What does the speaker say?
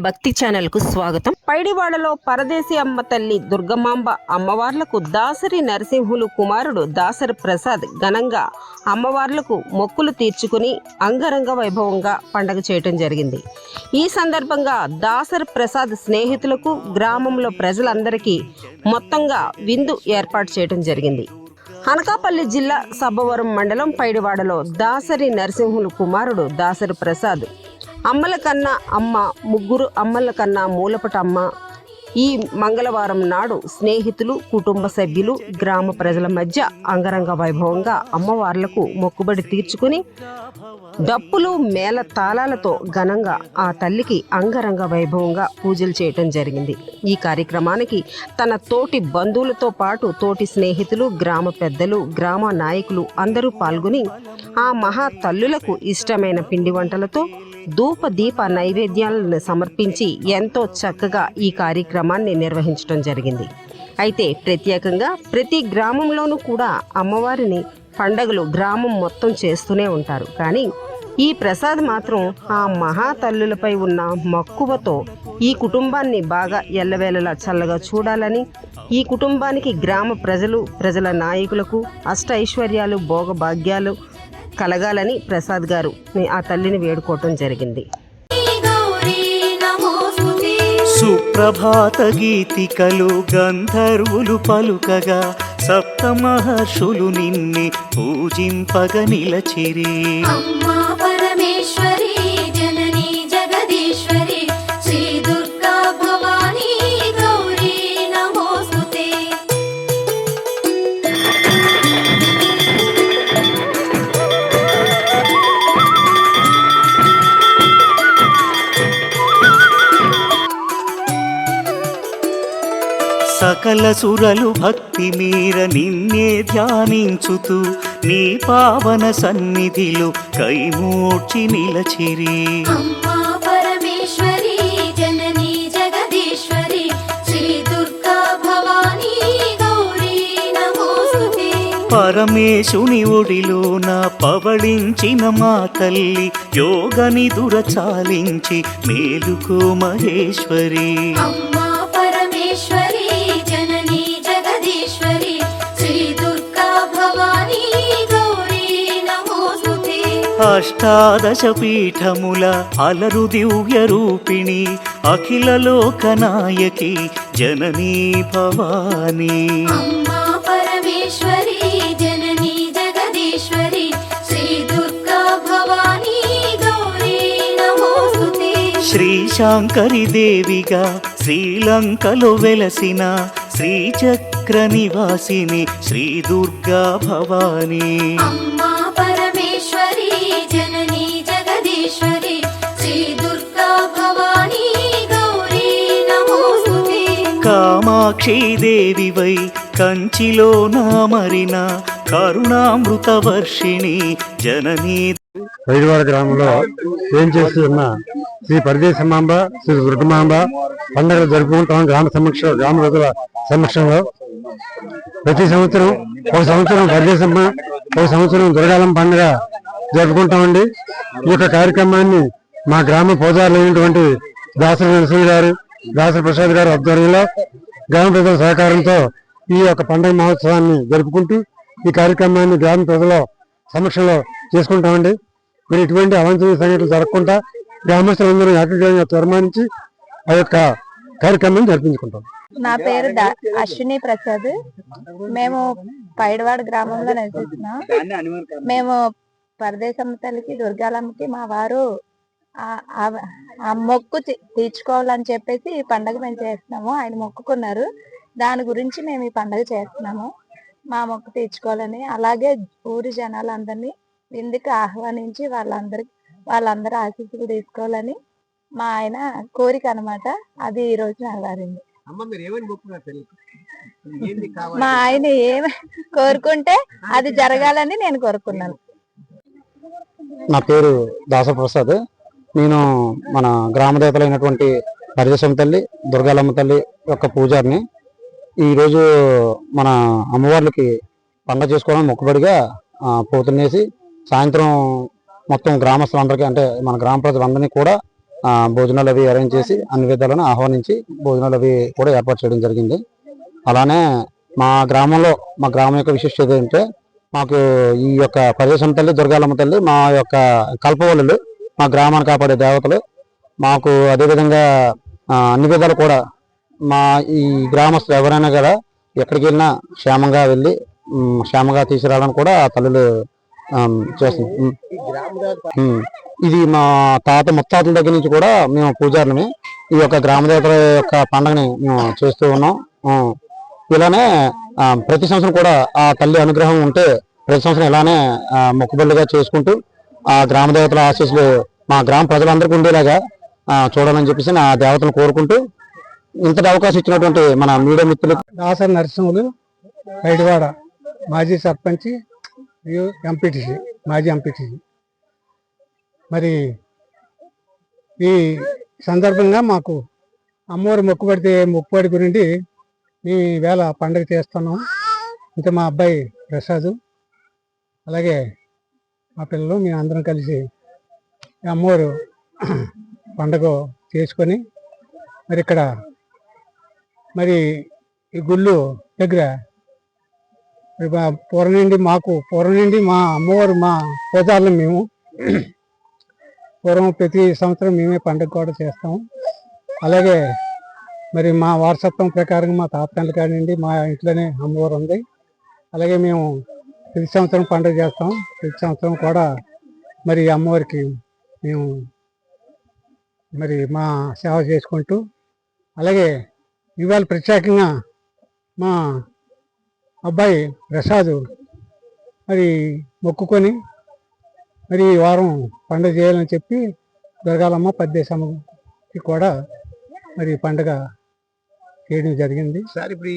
భక్తి ఛానల్ కు స్వాగతం. పైడివాడలో పరదేశి అమ్మ తల్లి దుర్గమాంబ అమ్మవార్లకు దాసరి నరసింహులు కుమారుడు దాసరి ప్రసాద్ ఘనంగా అమ్మవార్లకు మొక్కులు తీర్చుకుని అంగరంగ వైభవంగా పండగ చేయటం జరిగింది. ఈ సందర్భంగా దాసరి ప్రసాద్ స్నేహితులకు గ్రామంలో ప్రజలందరికీ మొత్తంగా విందు ఏర్పాటు చేయటం జరిగింది. అనకాపల్లి జిల్లా సబ్బవరం మండలం పైడివాడలో దాసరి నరసింహులు కుమారుడు దాసరి ప్రసాద్ అమ్మల కన్నా అమ్మ, ముగ్గురు అమ్మల కన్నా మూలపట అమ్మ ఈ మంగళవారం నాడు స్నేహితులు, కుటుంబ సభ్యులు, గ్రామ ప్రజల మధ్య అంగరంగ వైభవంగా అమ్మవార్లకు మొక్కుబడి తీర్చుకుని డప్పులు, మేళ తాళాలతో ఘనంగా ఆ తల్లికి అంగరంగ వైభవంగా పూజలు చేయటం జరిగింది. ఈ కార్యక్రమానికి తన తోటి బంధువులతో పాటు తోటి స్నేహితులు, గ్రామ పెద్దలు, గ్రామ నాయకులు అందరూ పాల్గొని ఆ మహా తల్లులకు ఇష్టమైన పిండి వంటలతో ధూప దీప నైవేద్యాలను సమర్పించి ఎంతో చక్కగా ఈ కార్యక్రమాన్ని నిర్వహించడం జరిగింది. అయితే ప్రత్యేకంగా ప్రతి గ్రామంలోనూ కూడా అమ్మవారిని పండగలు గ్రామం మొత్తం చేస్తూనే ఉంటారు. కానీ ఈ ప్రసాద్ మాత్రం ఆ మహా తల్లులపై ఉన్న మక్కువతో ఈ కుటుంబాన్ని బాగా ఎల్లవేళలా చల్లగా చూడాలని, ఈ కుటుంబానికి గ్రామ ప్రజల నాయకులకు అష్టైశ్వర్యాలు, భోగభాగ్యాలు కలగాలని ప్రసాద్ గారు ఆ తల్లిని వేడుకోవటం జరిగింది. సుప్రభాత గీతికలు గంధర్వులు పలుకగా సప్త మహర్షులు నిన్ను పూజింపగ నిలచిరి. అమ్మా పరమేశ్వరి జనని జగదీశ్వరి శ్రీ దుర్గా భవానీ గౌరీ నమోస్తుతే. సకల సురలు భక్తి మీర నిన్నే ధ్యానించుతూ నీ పావన సన్నిధిలో కైమూర్చి నిలచిరి. అమ్మా పరమేశ్వరి జనని జగదీశ్వరి శ్రీ దుర్గా భవానీ గౌరీ నమోస్తుతే. పరమేశుని ఒడిలోన పవళించిన మా తల్లి యోగని దురచాలించి మేలుకో మహేశ్వరి. అమ్మా పరమేశ్వరి జనని జగదీశ్వరి శ్రీ దుర్గా భవానీ గౌరీ నమోస్తుతే. అష్టాదశ పీఠముల అలరు దివ్య రూపిణి అఖిల లోకనాయకి జననీ భవానీ. అమ్మా పరమేశ్వరి జనని జగదీశ్వరి శ్రీ దుర్గా భవానీ గౌరీ నమోస్తుతే. శ్రీశాంకరి దేవిగా శ్రీలంకలో వెలసిన శ్రీచక్ర నివాసిని శ్రీ దుర్గా భవానీ. అమ్మా పరమేశ్వరి జనని జగదీశ్వరి శ్రీ దుర్గా భవానీ గౌరీ నమోస్తుతే. కామాక్షి దేవివై కంచిలో నామరిన కరుణామృత వర్షిణి జననీ. పైడివాడ గ్రామంలో ఏం చేస్తున్న శ్రీ పరదేశమాంబ, శ్రీ దుర్గమాంబ పండుగలు జరుపుకుంటాం. గ్రామ ప్రజల సమక్షంలో ప్రతి సంవత్సరం ఒక సంవత్సరం పరదేశమ్మ, ఒక సంవత్సరం దుర్గాలం పండుగ జరుపుకుంటామండి. ఈ యొక్క కార్యక్రమాన్ని మా గ్రామ పూజారులైనటువంటి దాసరి నరసింహ గారు, దాసరి ప్రసాద్ గారు ఆధ్వర్యంలో గ్రామ ప్రజల సహకారంతో ఈ యొక్క పండుగ మహోత్సవాన్ని జరుపుకుంటూ ఈ కార్యక్రమాన్ని గ్రామ ప్రజల సమక్షంలో చేసుకుంటామండి. మరి ఇటువంటి అవాంఛనీయ సంఘటనలు జరగకుండా గ్రామస్తులందరూ ఏకగ్రీవంగా తీర్మానించి ఆ యొక్క కార్యక్రమాన్ని జరిపించుకుంటాం. నా పేరు అశ్విని ప్రసాద్. మేము పైడివాడ గ్రామంలో నివసిస్తున్నాం. మేము పరదేశమ్మ తల్లికి, దుర్గాలమ్మకి మా వారు ఆ మొక్కు తీర్చుకోవాలని చెప్పేసి ఈ పండుగ మేము చేస్తున్నాము. ఆయన మొక్కుకున్నారు, దాని గురించి మేము ఈ పండుగ చేస్తున్నాము. మా మొక్కు తీర్చుకోవాలని, అలాగే ఊరి జనాలందరినీ విందుకు ఆహ్వానించి వాళ్ళందరూ ఆశీస్సులు తీసుకోవాలని మా ఆయన కోరిక అనమాట. అది ఈ రోజు నెరవేరింది. మా ఆయన ఏమి కోరుకుంటే అది జరగాలని నేను కోరుకున్నాను. నా పేరు దాసరి ప్రసాద్. నేను మన గ్రామ దేవతలైనటువంటి పరదేశమ్మ తల్లి, దుర్గాలమ్మ తల్లి యొక్క పూజారిని. ఈరోజు మన అమ్మవార్లకి పండుగ చేసుకోవడం మొక్కుబడిగా పోతున్నేసి సాయంత్రం మొత్తం గ్రామస్తులందరికీ, అంటే మన గ్రామ ప్రజలందరినీ కూడా భోజనాలు అవి అరేంజ్ చేసి అన్ని విధాలను ఆహ్వానించి భోజనాలు అవి కూడా ఏర్పాటు చేయడం జరిగింది. అలానే మా గ్రామం యొక్క విశిష్టత ఏంటంటే మాకు ఈ యొక్క పరిదేశం తల్లి దుర్గాలమ్మ తల్లి మా యొక్క కల్పవల్లులు, మా గ్రామాన్ని కాపాడే దేవతలు. మాకు అదేవిధంగా అన్ని విధాలు కూడా మా ఈ గ్రామస్తులు ఎవరైనా కూడా ఎక్కడికి వెళ్ళినా క్షేమంగా వెళ్ళి క్షేమంగా తీసుకురావాలని కూడా ఆ తల్లులు చేస్తుంది. ఇది మా తాత ముత్తాతల దగ్గర నుంచి కూడా మేము పూజారులమే ఈ యొక్క గ్రామ దేవతల యొక్క పండుగని మేము చేస్తూ ఉన్నాం. ఇలానే ప్రతి సంవత్సరం కూడా ఆ తల్లి అనుగ్రహం ఉంటే ప్రతి సంవత్సరం ఇలానే మొక్కుబడులుగా చేసుకుంటూ ఆ గ్రామ దేవతల ఆశీస్సులు మా గ్రామ ప్రజలందరికీ ఉండేలాగా చూడాలని చెప్పేసి నా దేవతను కోరుకుంటూ ఇంతటి అవకాశం ఇచ్చినటువంటి మన మీడియా మిత్రులు దాసరి నరసింహులు పైడివాడ మాజీ సర్పంచ్ ఎంపీటీసీ మాజీ ఎంపీటీసీ. మరి ఈ సందర్భంగా మాకు అమ్మవారి మొక్కుబడి గురించి మేము ఈవేళ పండుగ చేస్తున్నాం. ఇంకా మా అబ్బాయి ప్రసాద్ అలాగే మా పిల్లలు మేము అందరం కలిసి అమ్మవారు పండుగ చేసుకొని మరి ఇక్కడ మరి ఈ గుళ్ళు దగ్గర పూర్వం నుండి మా అమ్మవారు మా పూజారులు మేము పూర్వం ప్రతి సంవత్సరం మేమే పండుగ కూడా చేస్తాము. అలాగే మరి మా వారసత్వం ప్రకారం మా తాతల కాడి నుండి మా ఇంట్లోనే అమ్మవారు ఉంది. అలాగే మేము ప్రతి సంవత్సరం పండుగ చేస్తాం. ప్రతి సంవత్సరం కూడా మరి అమ్మవారికి మేము మరి మా సేవ చేసుకుంటూ అలాగే ఇవాళ ప్రత్యేకంగా మా అబ్బాయి ప్రసాద్ మరి మొక్కుకొని మరి ఈ వారం పండుగ చేయాలని చెప్పి దుర్గాలమ్మ పద్దేశమ్మకి కూడా మరి పండుగ చేయడం జరిగింది.